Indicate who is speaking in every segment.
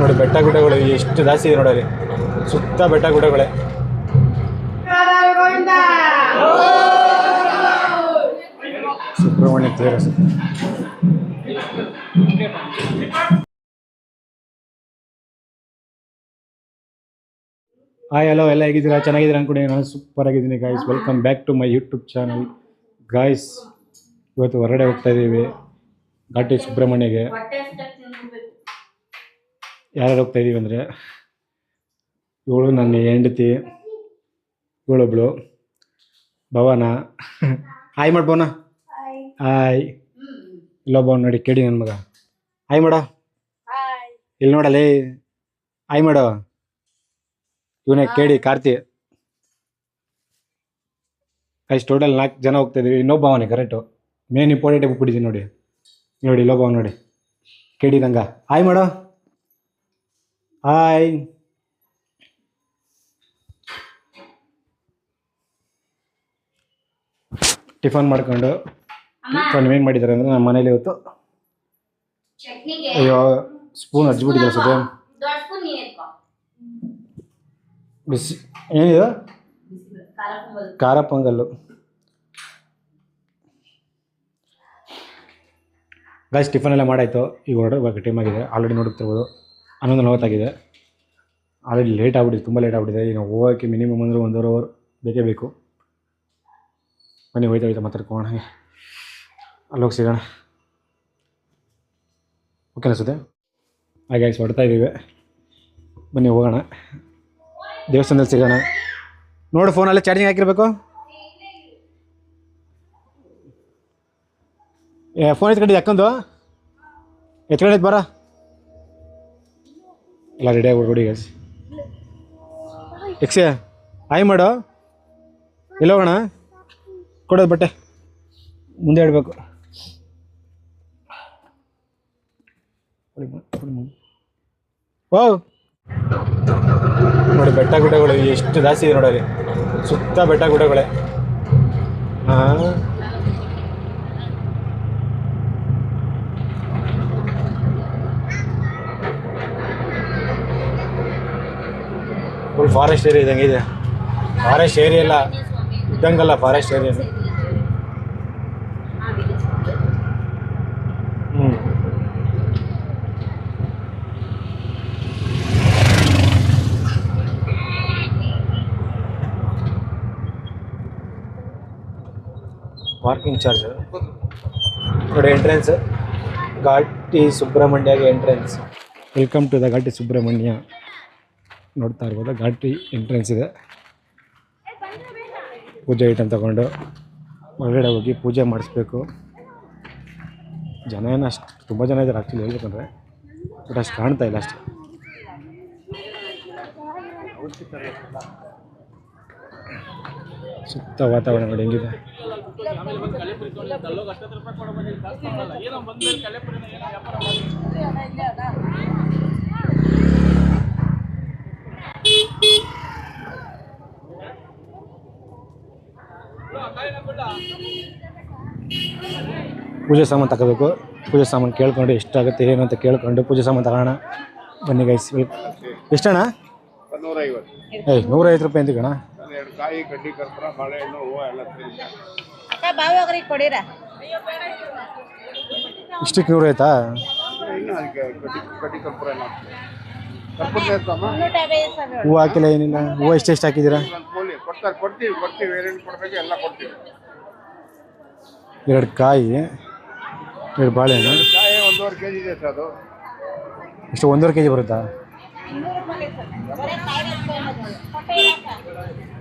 Speaker 1: ನೋಡಿ ಬೆಟ್ಟ ಗುಡ್ಡಗಳು ಎಷ್ಟು ಜಾಸ್ತಿ ಇದೆ ನೋಡಿ, ಸುತ್ತ ಬೆಟ್ಟ ಗುಡ್ಡಗಳೇ. ಸುಬ್ರಹ್ಮಣ್ಯ ತೇರು. ಹಾಯ್ ಹಲೋ, ಎಲ್ಲ ಹೇಗಿದ್ದೀರಾ? ಚೆನ್ನಾಗಿದ್ದೀರಾ ಅನ್ಕೊಂಡು ನಾನು ಸೂಪರ್ ಆಗಿದ್ದೀನಿ guys. Welcome back to my YouTube channel guys. ಇವತ್ತು ಹೊರಗಡೆ ಹೋಗ್ತಾ ಇದ್ದೀವಿ ಘಾಟಿ ಸುಬ್ರಹ್ಮಣ್ಯಗೆ. ಯಾರು ಹೋಗ್ತಾ ಇದ್ದೀವಿ ಅಂದರೆ, ಇವಳು ನನ್ನ ಹೆಂಡತಿ, ಇವಳೊಬ್ಳು ಭವನ. ಹಾಯ್ ಮಾಡು ಭವನ. ಹಾಯ್. ಇಲ್ಲೊಬ್ಬ ನೋಡಿ ಕೇಳಿ ನನ್ನ ಮಗ. ಹಾಯ್ ಮಾಡೋ. ಇಲ್ಲಿ ನೋಡಲ್ಲಿ ಹಾಯ್ ಮಾಡೋ. ಇವನೇ ಕೇಳಿ ಕಾರ್ತಿ. ಅಷ್ಟು ಟೋಟಲ್ 4 ಜನ ಹೋಗ್ತಾ ಇದೀವಿ. ಇನ್ನೊಬ್ಬ ಅವನೇ ಕರೆಕ್ಟು ಮೇನ್ ಇಂಪಾರ್ಟೆಂಟ್ ಬಿಟ್ಬಿಟ್ಟಿದ್ದೀನಿ ನೋಡಿ. ನೋಡಿ ಇಲ್ಲೊಬ್ಬ ಅವನು ನೋಡಿ ಕೇಳಿ ನಂಗ. ಹಾಯ್ ಮಾಡೋ. ಹಾಯ್. ಟಿಫನ್ ಮಾಡ್ಕೊಂಡು ಏನು ಮಾಡಿದ್ದಾರೆ ಅಂದರೆ, ನಮ್ಮ ಮನೇಲಿ ಇವತ್ತು ಅಯ್ಯೋ ಸ್ಪೂನ್ ಹಚ್ಬಿಟ್ಟಿದ್ದಾರೆ ಸದ್ಯ. ಬಿಸಿ ಏನಿದು? ಖಾರ ಪೊಂಗಲ್ಲು ಗಾಯ್ಸ್. ಟಿಫನ್ ಎಲ್ಲ ಮಾಡಾಯಿತು. ಈಗ ಹೊರಡಬೇಕು, ಟೈಮ್ ಆಗಿದೆ. ಆಲ್ರೆಡಿ ನೋಡುತ್ತಿರ್ಬೋದು 11:40 ಆಲ್ರೆಡಿ ಲೇಟ್ ಆಗ್ಬಿಟ್ಟಿದೆ, ತುಂಬ ಲೇಟ್ ಆಗ್ಬಿಟ್ಟಿದೆ. ಈಗ ಹೋಗೋಕ್ಕೆ ಮಿನಿಮಮ್ ಅಂದರೆ 1.5 ಅವರ್ ಬೇಕೇ ಬೇಕು. ಬನ್ನಿ ಹೋಯ್ತಾ ಮಾತಾಡ್ಕೋಣ, ಅಲ್ಲೋಗಿ ಸಿಗೋಣ. ಓಕೆ ಅನಿಸುತ್ತೆ. ಹಾಗೆ ಗಾಯ್ಸ್ ಹೊರಡ್ತಾ ಇದ್ದೀವಿ, ಬನ್ನಿ ಹೋಗೋಣ. ದೇವಸ್ಥಾನದಲ್ಲಿ ಸಿಗೋಣ. ನೋಡು ಫೋನಲ್ಲೇ ಚಾರ್ಜಿಂಗ್ ಹಾಕಿರ್ಬೇಕು. ಫೋನ್ ಎತ್ಕೊಂಡಿದ್ದು ಯಾಕಂದು ಎತ್ಕೊಂಡಿದ್ದು ಬರ ಎಲ್ಲ ರೆಡಿ ಆಗ್ಬಿಡ್ಬಿಡಿ ಗೈಸ್. ಎಕ್ಸೆ ಹಾಯ್ ಮಾಡೋ. ಎಲ್ಲ ಹೋಗೋಣ. ಕೊಡೋದು ಬಟ್ಟೆ ಮುಂದೆ ಇಡಬೇಕು. ಓ ನೋಡಿ ಬೆಟ್ಟ ಗುಡ್ಡಗಳು ಎಷ್ಟು ಜಾಸ್ತಿ ಇದೆ ನೋಡೋರಿ, ಸುತ್ತ ಬೆಟ್ಟ ಗುಡ್ಡಗಳೇ. ಫುಲ್ ಫಾರೆಸ್ಟ್ ಏರಿಯಾ ಇದ್ದಂಗೆ ಇದೆ. ಫಾರೆಸ್ಟ್ ಏರಿಯಾ ಎಲ್ಲ ಇದ್ದಂಗಲ್ಲ, ಫಾರೆಸ್ಟ್ ಏರಿಯಾ. ಪಾರ್ಕಿಂಗ್ ಚಾರ್ಜ್ ನೋಡಿ. ಎಂಟ್ರೆನ್ಸ್ ಘಾಟಿ ಸುಬ್ರಹ್ಮಣ್ಯಗೆ entrance. Welcome to the Ghati Subramanya. ನೋಡ್ತಾ ಇರ್ಬೋದು, ಘಾಟಿ ಎಂಟ್ರೆನ್ಸ್ ಇದೆ. ಪೂಜೆ ಐಟಮ್ ತಗೊಂಡು ಹೊರಗಡೆ ಹೋಗಿ ಪೂಜೆ ಮಾಡಿಸ್ಬೇಕು. ಜನ ಏನು ಅಷ್ಟು ತುಂಬ ಜನ ಇದ್ದಾರೆ ಆ್ಯಕ್ಚುಲಿ ಹೇಳ್ಬೇಕಂದ್ರೆ, ಬಟ್ ಅಷ್ಟು ಕಾಣ್ತಾ ಇಲ್ಲ ಅಷ್ಟೇ. ಸುತ್ತ ವಾತಾವರಣ ನೋಡಿ ಹೆಂಗಿದೆ. ಪೂಜೆ ಸಾಮಾನು ತಗೋಬೇಕು. ಪೂಜೆ ಸಾಮಾನು ಕೇಳ್ಕೊಂಡು ಎಷ್ಟಾಗುತ್ತೆ ಏನು ಅಂತ ಕೇಳ್ಕೊಂಡು ಪೂಜೆ ಸಾಮಾನು ತಗೋಣ. ಬನ್ನಿ ಗೈಸ್. ಎಷ್ಟಣ್ಣ? 150 ರೂಪಾಯಿ ಅಂತ ಕಣ. ಇಷ್ಟಕ್ಕೆ 100 ಆಯ್ತಾ? ಹೂವು ಹಾಕಿಲ್ಲ, ಏನಿಲ್ಲ. ಹೂವು ಎಷ್ಟು ಹಾಕಿದ್ದೀರಾ? 2 ಕಾಯಿ, 2 ಬಾಳೆಹಣ್ಣು. ಎಷ್ಟು 1.5 kg ಬರುತ್ತಾ?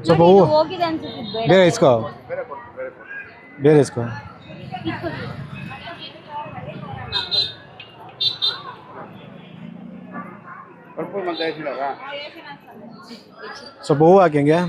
Speaker 1: ಸ್ವಲ್ಪ ಹೂವು ಬೇರೆ ಇಸ್ಕೋ, ಬೇರೆ ಇಸ್ಕೋ. ಸ್ವಲ್ಪ ಹೂವು ಹಾಕಿ ಹಂಗೆ.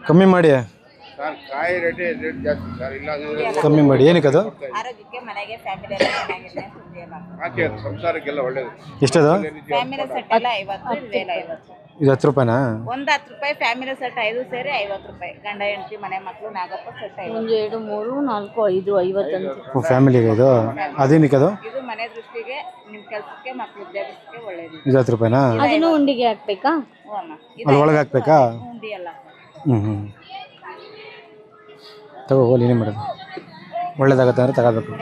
Speaker 1: ಕಮ್ಮಿ ಮಾಡಿ, ಕಮ್ಮಿ ಮಾಡಿ. ಏನಕ್ಕೆ ಅದು? ಎಷ್ಟದು? ಇದು 10 ರೂಪಾಯಿನಾ?
Speaker 2: ಒಂದು 10 ರೂಪಾಯಿ. ಫ್ಯಾಮಿಲಿ ಸೆಟ್ 5 ಸೇರಿ 50 ರೂಪಾಯಿ. ಗಂಡ ಹೆಂಡತಿ ಮನೆ ಮಕ್ಕಳು ನಾಗಪ್ಪ ಸೆಟ್ 50.
Speaker 3: 1 2 3 4 5 50 ಅಂತ.
Speaker 1: ಫ್ಯಾಮಿಲಿಗೆ ಇದು ಅದೇನಕ್ಕೆ ಅದು?
Speaker 2: ಇದು ಮನೆ ದೃಷ್ಟಿಗೆ, ನಿಮ್ಮ ಕೆಲಸಕ್ಕೆ, ಮಕ್ಕಳು ವಿದ್ಯಾಭ್ಯಾಸಕ್ಕೆ ಒಳ್ಳೇದು.
Speaker 1: ಇದು 10 ರೂಪಾಯಿನಾ?
Speaker 3: ಅದನ್ನು ಉಂಡಿಗೆ ಹಾಕ್ಬೇಕಾ?
Speaker 2: ಹ್ಞೂ ಅಮ್ಮ.
Speaker 1: ಅಲ್ಲಿ ಒಳಗೆ ಹಾಕ್ಬೇಕಾ?
Speaker 2: ಉಂಡಿ ಎಲ್ಲ
Speaker 1: ಹ್ಞೂ ತಗೋ ಹೋಗಿ ಏನೇ ಮಾಡೋದು, ಒಳ್ಳೇದಾಗತ್ತೆ ಅಂದರೆ ತಗೋಬೇಕು.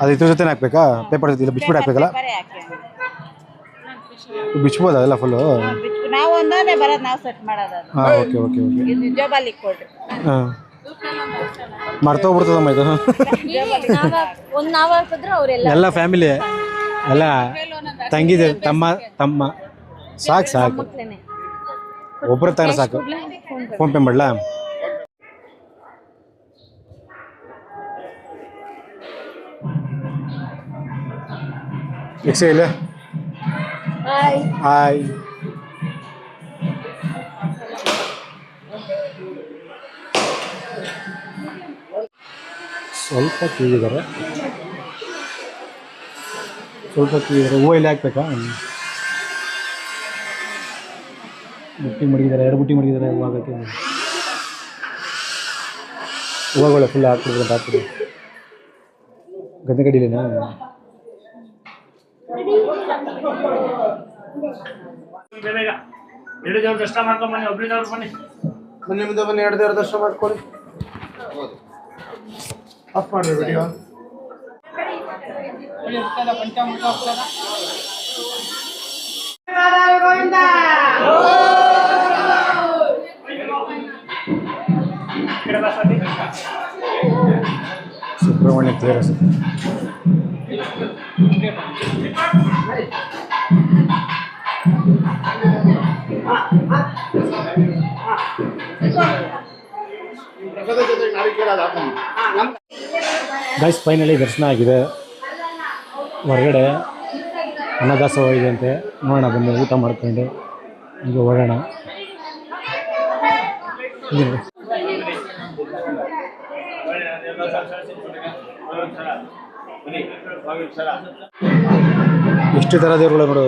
Speaker 1: ಅದು ಇದ್ರ ಜೊತೆ ಹಾಕ್ಬೇಕಾ? ಪೇಪರ್ ಜೊತೆ ಇಲ್ಲ ಬಿಚ್ಬಿಟ್ಟು ಹಾಕ್ಬೇಕಲ್ಲ?
Speaker 2: ಬರೀ ಹಾಕಿ
Speaker 1: ಬಿಚ್ಬೋದಾ ಎಲ್ಲ ಫುಲ್ಲು?
Speaker 2: ನಾವು ಒಂದೇ ಬರೋದು, ನಾವು ಸೆಟ್ ಮಾಡೋದು ಅದು.
Speaker 1: ಹಾಂ ಓಕೆ ಓಕೆ ಓಕೆ.
Speaker 2: ಇದು ಜೋಬಲ್ಲಿ ಇಕ್ಕೊಳ್ರಿ.
Speaker 1: ಹಾಂ ಮರ್ತೋಗ್ಬಿಡ್ತದಮ್ಮ ಇದು.
Speaker 3: ನಾವು ಹಾಕಿದ್ರೆ ಅವರೆಲ್ಲ
Speaker 1: ಎಲ್ಲ ಫ್ಯಾಮಿಲಿ ಎಲ್ಲ ತಂಗಿದೆ ತಮ್ಮ ಸಾಕು ಸಾಕು, ಒಬ್ಬರು ತಗೊಂಡ್ರೆ ಸಾಕು. ಫೋನ್ಪೇ ಮಾಡಲಾ? ಎಕ್ಸೆ ಇಲ್ಲ. ಹಾಯ್ ಸ್ವಲ್ಪ ಕೀಗಿದ್ದಾರೆ, ಹೂವು ಇಲ್ಲಿ ಹಾಕ್ಬೇಕಾ? ಬುಟ್ಟಿ ಮಡಗಿದ್ದಾರೆ, 2 ಬುಟ್ಟಿ ಮಡಗಿದ್ದಾರೆ ಹೂವು ಆಗೋಕ್ಕೆ. ಹೂವುಗಳು ಫುಲ್ ಹಾಕ್ಬಿಡ್ಬೇಕು ಅಂತ ಹಾಕ್ಬಿಡಿ. ಗದ್ದೆ ಕಡಿಲೇನಾ?
Speaker 4: ಎರಡು ದೇವ್ರ ದರ್ಶನ ಮಾಡ್ಕೊಂಡು ಬನ್ನಿ. ಒಬ್ಬರಿದವ್ರು ಬನ್ನಿ,
Speaker 5: ಬನ್ನಿ ಮುಂದೆ ಬನ್ನಿ. 2 ದೇವ್ರ ದರ್ಶನ ಮಾಡ್ಕೊಳ್ಳಿ. ಆಫ್ ಮಾಡಿ ವಿಡಿಯೋ.
Speaker 1: ಸುಬ್ರಹ್ಮಣ್ಯ ತೇರಸ ಗೈಸ್, ಫೈನಲಿ ದರ್ಶನ ಆಗಿದೆ. ಹೊರಗಡೆ ಅನ್ನದಾಸೋಹ ಇದೆ ಅಂತೆ, ನೋಡೋಣ ಬಂದು ಊಟ ಮಾಡ್ಕೊಂಡು ಈಗ ಹೊರಡೋಣ. ಎಷ್ಟು ಥರ ದೇವರುಗಳು ನೋಡು.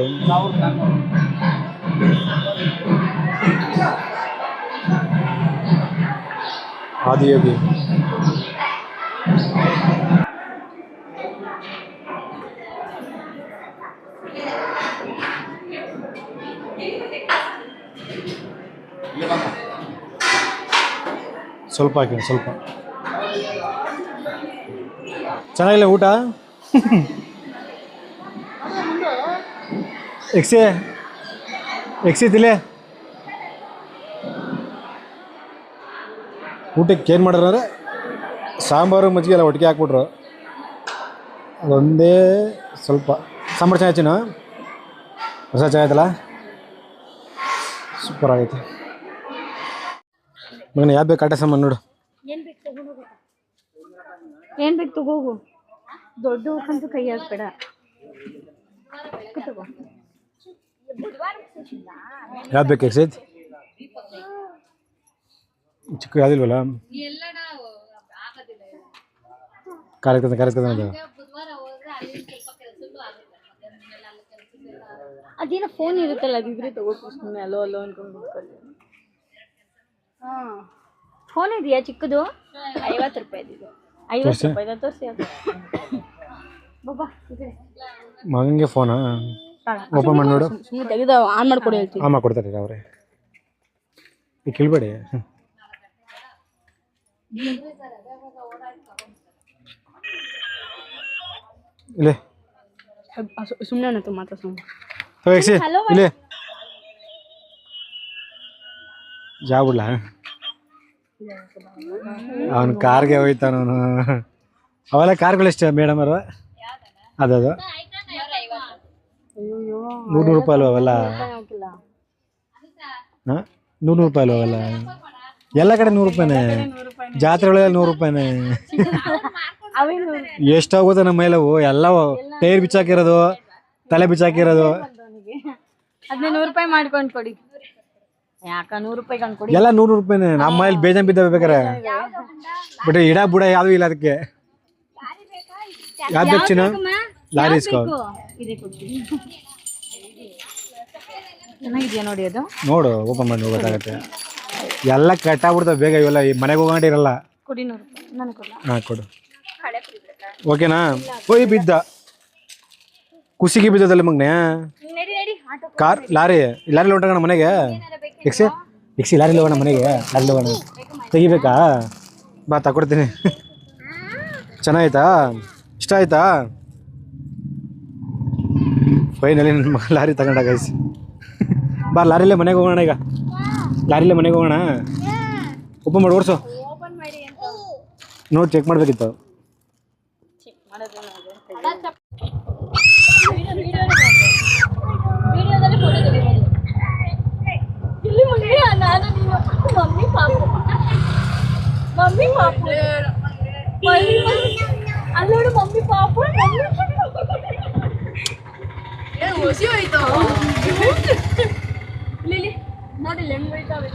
Speaker 1: ಆದಿಯೋಗಿ ಸ್ವಲ್ಪ ಹಾಕಿ, ಸ್ವಲ್ಪ ಚೆನ್ನಾಗಿಲ್ಲ ಊಟ. ಎಕ್ಸಿ ತಿಲೆ ಊಟಕ್ಕೆ ಏನು ಮಾಡ್ರು ಅಂದರೆ ಸಾಂಬಾರು ಮಜ್ಜಿಗೆ ಎಲ್ಲ ಒಟ್ಟಿಗೆ ಹಾಕ್ಬಿಟ್ರು. ಅದೊಂದೇ ಸ್ವಲ್ಪ ಸಾಂಬಾರು ಚೆನ್ನಾಗಿನ ಹೊಸ ಚೆನ್ನಾಗಿತ್ತಲ್ಲ, ಸೂಪರ್ ಆಗೈತೆ. ಮಗನ ಯಾವ್ದು ಬೇಕು ಆಟ ಸಾಮಾನು ನೋಡು.
Speaker 3: ಏನು ಬೇಕು ತಗೋಗು. ದೊಡ್ಡ ಹೂಕಂತೂ ಕೈ ಹಾಕ್ಬೇಡ.
Speaker 1: ಯಾವ್ದು ಬೇಕು ಎಕ್ಸೈತ್? ಚಿಕ್ಕ ಯಾವುದಿಲ್ವಲ್ಲ? ಕಾರ್ಯಕ್ರಮ
Speaker 3: ಅದೇನೋ ಫೋನ್ ಇರುತ್ತಲ್ಲ, ಅದಿದ್ರೆ ತಗೋಬೇಕು. ಸುಮ್ಮನೆ ಅಲೋ ಅಲೋ ಅನ್ಕೊಂಡು ಫೋನ್ ಇದೆಯಾ ಚಿಕ್ಕದು?
Speaker 2: 50 ರೂಪಾಯಿ.
Speaker 3: 50 ರೂಪಾಯಿ ತೋರಿಸಿ. ಬಾಬಾ
Speaker 1: ಮಗನಿಗೆ ಫೋನಾ? ಓಪನ್ ಮಾಡಿ ನೋಡು.
Speaker 3: ಸುಮ್ಮನೆ ತೆಗೆದು ಆನ್ ಮಾಡ್ಕೊಡಿ ಹೇಳ್ತೀವಿ.
Speaker 1: ಆನ್ ಮಾಡ್ಕೊಡ್ತಾರೆ ಅವರೇ, ಈಗ ಕೇಳಬೇಡಿ. ಇಲ್ಲೇ
Speaker 3: ಸುಮ್ಮನೆ ಅನ್ನತ್ತು ಮಾತ್ರ ಸುಮ್ಮನೆ
Speaker 1: ಇಲ್ಲೇ ಜಾಬಿಡ್ಲ. ಅವನು ಕಾರ್ಗೆ ಹೋಯ್ತಾನವನು. ಅವೆಲ್ಲ ಕಾರ್ಗಳೆಷ್ಟು ಮೇಡಮ್ ಅವ್ರ? ಅದು 100 ರೂಪಾಯಿ ಅಲ್ವ ಅವೆಲ್ಲ? ಹಾಂ 100 ರೂಪಾಯಿ ಅಲ್ವ ಅವೆಲ್ಲ? ಎಲ್ಲ ಕಡೆ 100 ರೂಪಾಯಿನೇ, ಜಾತ್ರೆ ಒಳಗೆ 100 ರೂಪಾಯಿನೇ. ಎಷ್ಟಾಗುತ್ತೆ ನಮ್ಮ ಮೇಲವು ಎಲ್ಲ ಟೈರ್ ಬಿಚ್ಚಾಕಿರೋದು, ತಲೆ ಬಿಚ್ಚಾಕಿರೋದು.
Speaker 3: ಅದನ್ನ 100 ರೂಪಾಯಿ ಮಾಡ್ಕೊಂಡು ಕೊಡಿ. ಯಾಕ 100 ರೂಪಾಯಿ ಕಂಡ್ಕೊಡಿ.
Speaker 1: ಎಲ್ಲ 100 ರೂಪಾಯಿನೇ. ನಮ್ಮ ಮನೇಲಿ ಬೇಜಾನ್ ಬಿದ್ದಾವೆ ಬೇಕಾರೆ, ಬಟ್ ಇಡ ಬುಡ ಯಾವ್ದು ಇಲ್ಲ ಅದಕ್ಕೆ. ಯಾವ್ದು ಬೇಕು ಚಿನ್ನ? ಲಾರಿ ಇಸ್ಕೋ.
Speaker 3: ಚೆನ್ನಾಗಿದ್ಯಾ ನೋಡಿ ಅದು
Speaker 1: ನೋಡು ಓಪನ್ ಮಾಡಿ ಗೊತ್ತಾಗತ್ತೆ. ಎಲ್ಲ ಕಟ್ಟಾಗ್ಬಿಡ್ತಾವೆ ಬೇಗ ಇವೆಲ್ಲ. ಈ ಮನೆಗೆ ಹೋಗೊಂಡಿರಲ್ಲ.
Speaker 3: ಕೊಡಿ 100 ರೂಪಾಯಿ ನನಗೆ ಕೊಡ.
Speaker 1: ಹಾಂ ಕೊಡು. ಓಕೆನಾ? ಹೋಯ್ ಬಿದ್ದ ಕುಸಿಗೆ ಬಿದ್ದದಲ್ಲಿ ಮಗ್ನೆ.
Speaker 3: ನಡಿ ನಡಿ ಆಟೋ
Speaker 1: ಲಾರಿ ಹೊಂಟೋಗೋಣ ಮನೆಗೆ. ಎಕ್ಸಿ ಲಾರಿಲಿ ಹೋಗೋಣ ಮನೆಗೆ. ಲಾರಿಲಿ ಹೋಗೋಣ. ತೆಗಿಬೇಕಾ? ಬಾ ತಗೊಡ್ತೀನಿ. ಚೆನ್ನಾಯ್ತಾ? ಇಷ್ಟ ಆಯ್ತಾ? ಫೈನಲಿ ನನ್ನ ಮಗ ಲಾರಿ ತಗೊಂಡ ಗೈಸ್. ಬಾ ಲಾರಿಲೇ ಮನೆಗೆ ಹೋಗೋಣ ಈಗ. ಲಾರಿಲೇ ಮನೆಗೆ ಹೋಗೋಣ. ಓಪನ್ ಮಾಡಿ ಓಡಿಸು. ನೋಡಿ ಚೆಕ್ ಮಾಡಬೇಕಿತ್ತು.
Speaker 3: ಅಲ್ಲೋಡು ಮಮ್ಮಿ ಪಾಪು ಲಿಲಿ ನೋಡಿ ಹೆಂಗ್ ಹೋಯ್ತಾವೆ.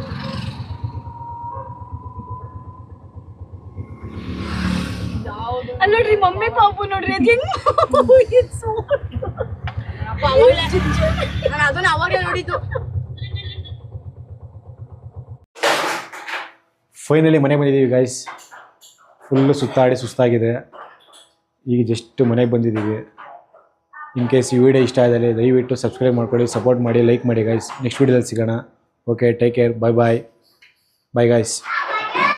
Speaker 3: ಅಲ್ಲಿ ನೋಡ್ರಿ ಮಮ್ಮಿ ಪಾಪು ನೋಡ್ರಿ ಅದು ಹೆಂಗ್ ನಾನು ಅದನ್ನ ಅವಾಗ ನೋಡಿದ್ದು.
Speaker 1: ಫೈನಲಿ ಮನೆಗೆ ಬಂದಿದ್ದೀವಿ ಗೈಸ್. ಫುಲ್ಲು ಸುತ್ತಾಡಿ ಸುಸ್ತಾಗಿದೆ. ಈಗ ಜಸ್ಟ್ ಮನೆಗೆ ಬಂದಿದ್ದೀವಿ. ಇನ್ ಕೇಸ್ ಈ ವಿಡಿಯೋ ಇಷ್ಟ ಆದಲ್ಲಿ ದಯವಿಟ್ಟು ಸಬ್ಸ್ಕ್ರೈಬ್ ಮಾಡ್ಕೊಳ್ಳಿ, ಸಪೋರ್ಟ್ ಮಾಡಿ, ಲೈಕ್ ಮಾಡಿ ಗೈಸ್. ನೆಕ್ಸ್ಟ್ ವಿಡಿಯೋದಲ್ಲಿ ಸಿಗೋಣ. ಓಕೆ, ಟೇಕ್ ಕೇರ್, ಬಾಯ್ ಬಾಯ್ ಗೈಸ್.